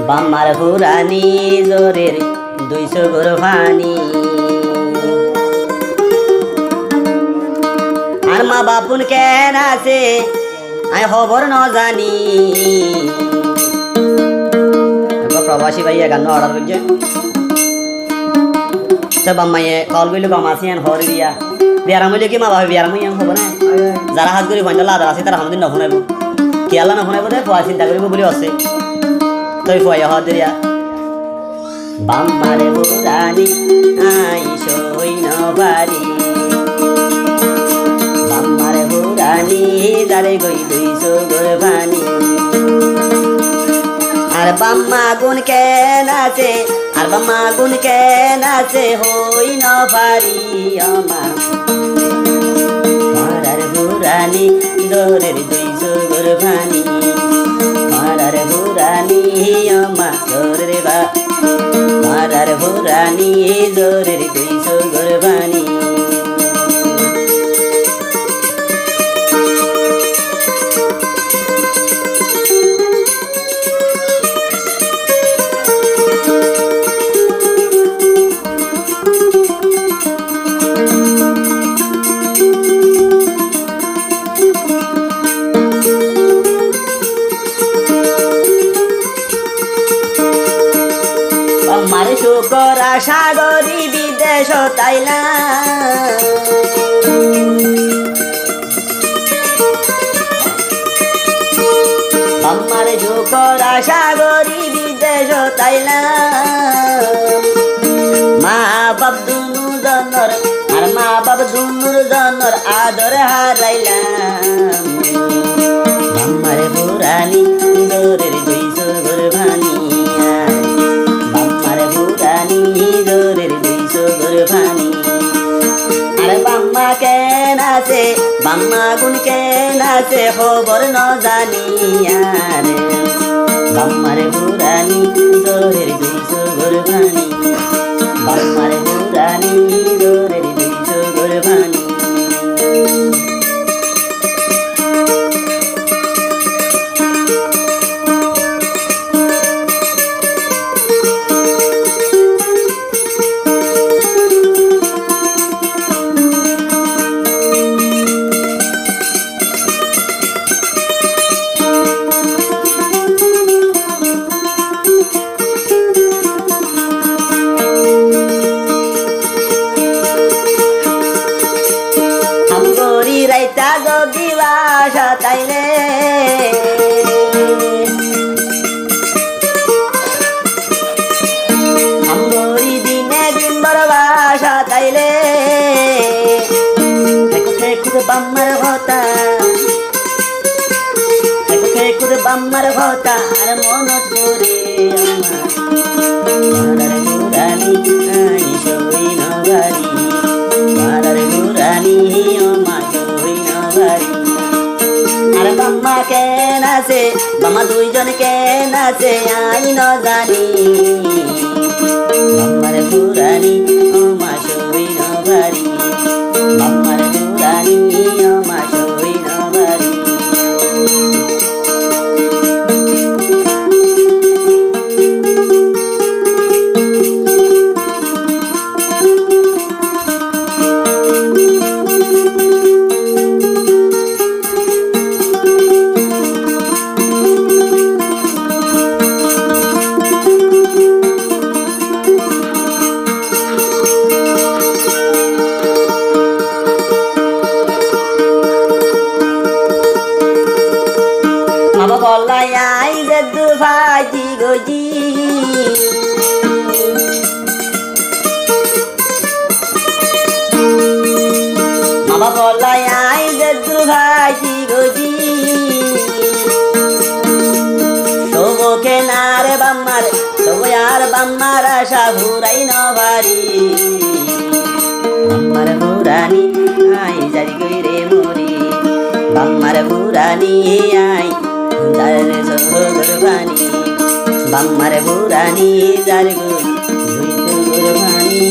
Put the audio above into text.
বাম্মার ফুরানি জোরের 200 গর পানি আর মা বাপুন কেন আছে আই খবর ন জানি প্রবাসী ভাইয়া গান অর্ডার করছে সব বাম্মাইয়ে কল গইল বামাসিয়ান হর দিয়া বিয়ারাম হইলে কি মা বাবা বিয়ারাম হইয়াম হব না যারা হাত করে ফোন লাদার আছে তারা কোনদিন নফোনাইব কি আল্লাহ নফোনাইব দে ফুয়া চিন্তা করিব বলে আছে তই ফুয়া হর দিয়া বাম্মারে বুরানি আই সই নবারি বাম্মারে বুরানি যারে গই 200 গর পানি আর বাম্মা গুণ কেন আছে আর বাম্মা গুণ কেন আছে হই নবারি আমার মারার বুরানি দরের 200 গর পানি মারার বুরানি আমার দরের বা মারার বুরানি দরের 200 গর পানি মারে শুকর আশা করি বিদেশ তাইলা মারে শুকর আশা করি বিদেশ তাইলা মা বাপ দুনু জনর আর মা বাপ দুনুর জনর আদর হারাইলাম বাম্মারে বুরানি দরের 200 গর পানি দরের 200 গর পানি আর বাম্মা কেন আছে বাম্মা গুণ কেন আছে খবর ন জানি আর বাম্মারে বুরানি দরের 200 গর পানি বাম্মারে বুরানি দরের 200 গর পানি রাইতা যদি বাসা তাইলে আমগরি দিনে দিন বড় বাসা তাইলে খুদ বাম্মার ভতা খুদ বাম্মার ভতা আর মনত করে আমার বুরানি আই সই নবারি মারার বুরানি আমার আর বাম্মা কেন আছে বাম্মা দুইজন কেন আছে আই ন জানি বাম্মার বুরানি আমার সই নবারি বাম্মার বুরানি আমার সই নবারি বলাই আই যে দুভাইজি গজি মামা বলাই আই যে দুভাইজি গজি সবকে নারে বাম্মার সব আর বাম্মার আশা ভুরাই নবারি বাম্মার বুরানি আই জারি গইরে মরি বাম্মার বুরানি আই যারে সগর পানি বাম্মারে বুরানি যারে গই 200 গর পানি